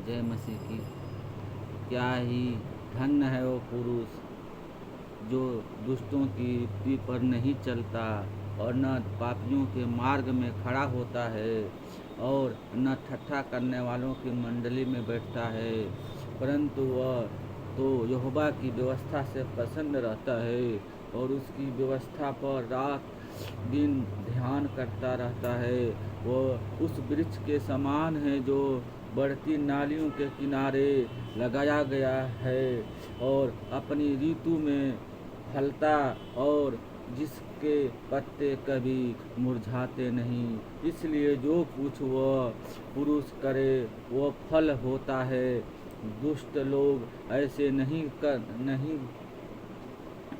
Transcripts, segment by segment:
जय मसीह की। क्या ही धन्य है वो पुरुष जो दुष्टों की युक्ति पर नहीं चलता और न पापियों के मार्ग में खड़ा होता है और न ठट्ठा करने वालों की मंडली में बैठता है, परंतु वह तो यहोवा की व्यवस्था से प्रसन्न रहता है और उसकी व्यवस्था पर रात दिन ध्यान करता रहता है। वह उस वृक्ष के समान है जो बढ़ती नालियों के किनारे लगाया गया है और अपनी ऋतु में फलता और जिसके पत्ते कभी मुरझाते नहीं। इसलिए जो कुछ वह पुरुष करे वह फल होता है। दुष्ट लोग ऐसे नहीं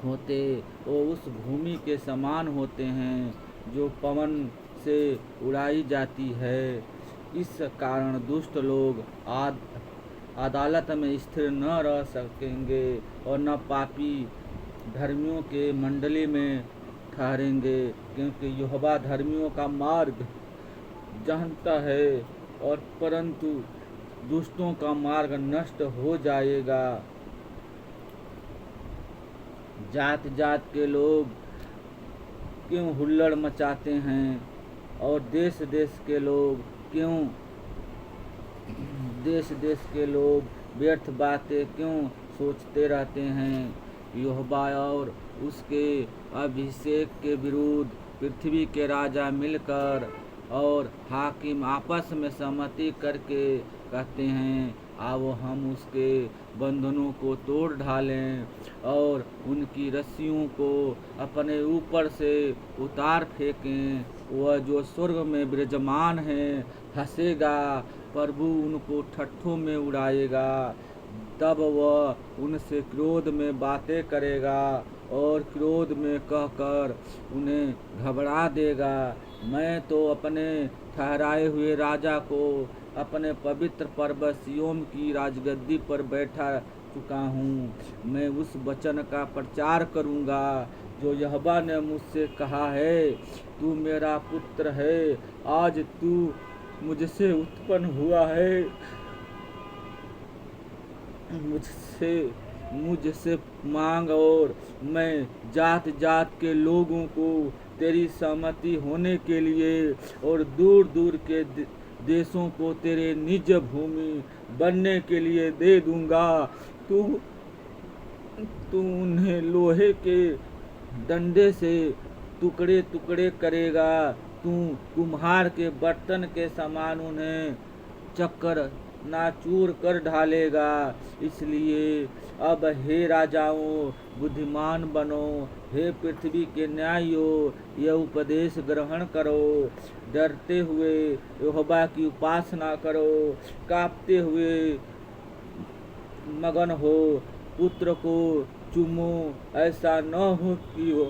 होते, वो उस भूमि के समान होते हैं जो पवन से उड़ाई जाती है। इस कारण दुष्ट लोग अदालत में स्थिर न रह सकेंगे और न पापी धर्मियों के मंडली में ठहरेंगे, क्योंकि यहोवा धर्मियों का मार्ग जानता है और परंतु दुष्टों का मार्ग नष्ट हो जाएगा। जात जात के लोग क्यों हुल्लड़ मचाते हैं और देश देश के लोग व्यर्थ बातें क्यों सोचते रहते हैं। यहोवा और उसके अभिषेक के विरुद्ध पृथ्वी के राजा मिलकर और हाकिम आपस में सहमति करके कहते हैं, आओ हम उसके बंधनों को तोड़ डालें और उनकी रस्सियों को अपने ऊपर से उतार फेंकें। वह जो स्वर्ग में विराजमान है हंसेगा, प्रभु उनको ठट्ठों में उड़ाएगा। तब वह उनसे क्रोध में बातें करेगा और क्रोध में कहकर उन्हें घबरा देगा। मैं तो अपने ठहराए हुए राजा को अपने पवित्र पर्वत सिय्योन की राजगद्दी पर बैठा चुका हूँ। मैं उस वचन का प्रचार करूँगा जो यहोवा ने मुझसे कहा है, तू मेरा पुत्र है, आज तू मुझसे उत्पन्न हुआ है। मुझसे मांग और मैं जात जात के लोगों को तेरी सहमति होने के लिए और दूर दूर के देशों को तेरे निज भूमि बनने के लिए दे दूंगा। तू उन्हें लोहे के डंडे से टुकड़े टुकड़े करेगा, तू कुम्हार के बर्तन के समान उन्हें चक्कर नाचूर कर डालेगा। इसलिए अब हे राजाओं बुद्धिमान बनो, हे पृथ्वी के न्यायियों यह उपदेश ग्रहण करो। डरते हुए यहोवा की उपासना करो, कांपते हुए मगन हो, पुत्र को चूमो, ऐसा न हो कि वो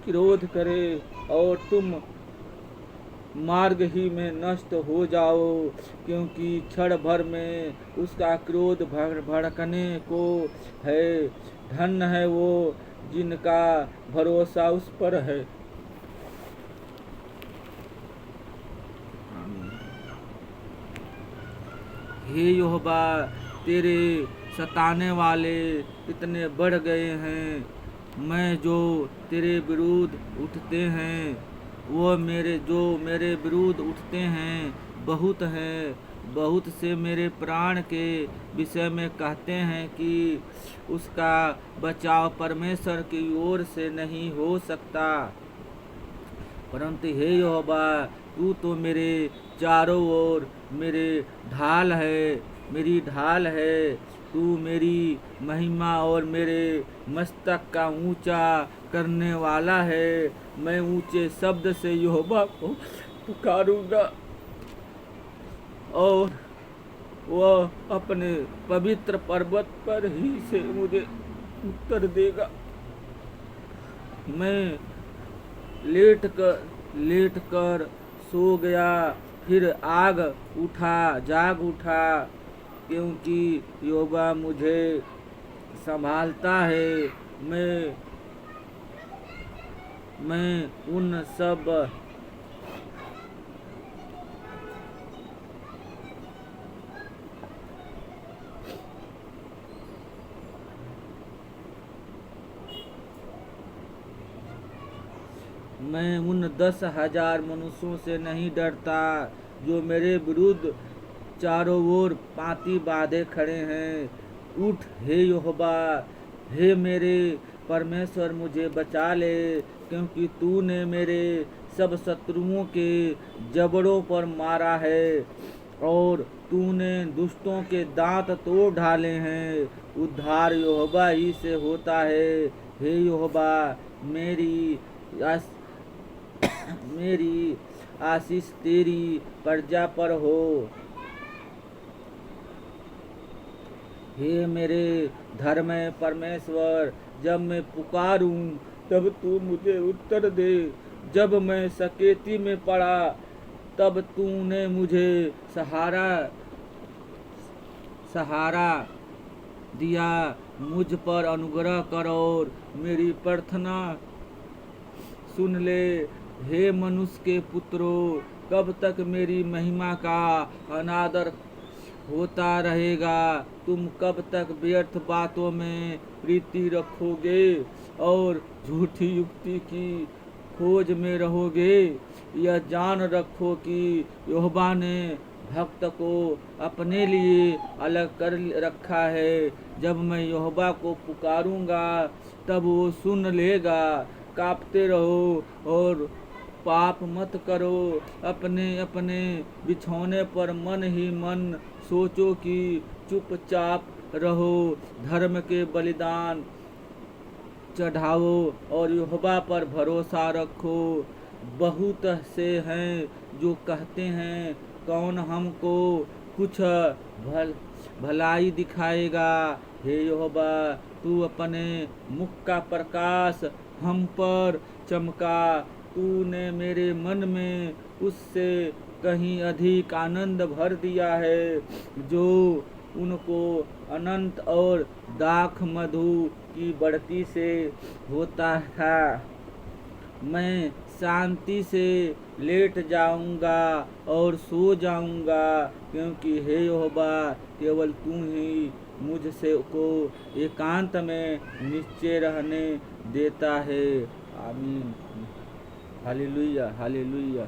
क्रोध करे और तुम मार्ग ही में नष्ट हो जाओ, क्योंकि क्षण भर में उसका क्रोध भड़कने को है। धन्य है वो जिनका भरोसा उस पर है। हे यहोवा, तेरे सताने वाले इतने बढ़ गए हैं, मैं जो तेरे विरुद्ध उठते हैं वो मेरे विरुद्ध उठते हैं बहुत हैं। बहुत से मेरे प्राण के विषय में कहते हैं कि उसका बचाव परमेश्वर की ओर से नहीं हो सकता। परंतु हे यहोवा, तू तो मेरे चारों ओर मेरी ढाल है। तू मेरी महिमा और मेरे मस्तक का ऊंचा करने वाला है। मैं ऊंचे शब्द से यहोवा को पुकारूंगा और वह अपने पवित्र पर्वत पर ही से मुझे उत्तर देगा। मैं लेट कर सो गया, फिर जाग उठा, क्योंकि यहोवा मुझे संभालता है। मैं उन सब मैं उन 10,000 मनुष्यों से नहीं डरता जो मेरे विरुद्ध चारों ओर पांति बांधे खड़े हैं। उठ हे यहोवा, हे मेरे परमेश्वर, मुझे बचा ले, क्योंकि तूने मेरे सब शत्रुओं के जबड़ों पर मारा है और तूने दुष्टों के दांत तोड़ डाले हैं। उद्धार यहोवा ही से होता है। हे यहोवा, मेरी आस, मेरी आशीष तेरी प्रजा पर हो। हे मेरे धर्म परमेश्वर, जब मैं पुकारूं तब तू मुझे उत्तर दे। जब मैं सकेती में पड़ा तब तूने मुझे सहारा दिया। मुझ पर अनुग्रह कर और मेरी प्रार्थना सुन ले। हे मनुष्य के पुत्रों, कब तक मेरी महिमा का अनादर होता रहेगा? तुम कब तक व्यर्थ बातों में प्रीति रखोगे और झूठी युक्ति की खोज में रहोगे? यह जान रखो कि यहोवा ने भक्त को अपने लिए अलग कर रखा है। जब मैं यहोवा को पुकारूंगा तब वो सुन लेगा। कांपते रहो और पाप मत करो। अपने अपने बिछौने पर मन ही मन सोचो कि चुपचाप रहो। धर्म के बलिदान चढ़ाओ और यहोवा पर भरोसा रखो। बहुत से हैं जो कहते हैं, कौन हमको कुछ भलाई दिखाएगा? हे यहोवा, तू अपने मुख का प्रकाश हम पर चमका। तूने मेरे मन में उससे कहीं अधिक आनंद भर दिया है जो उनको अनंत और दाख मधु की बढ़ती से होता था। मैं शांति से लेट जाऊंगा और सो जाऊंगा, क्योंकि हे यहोवा, केवल तू ही मुझसे को एकांत में निश्चय रहने देता है। आमीन। Hallelujah, hallelujah.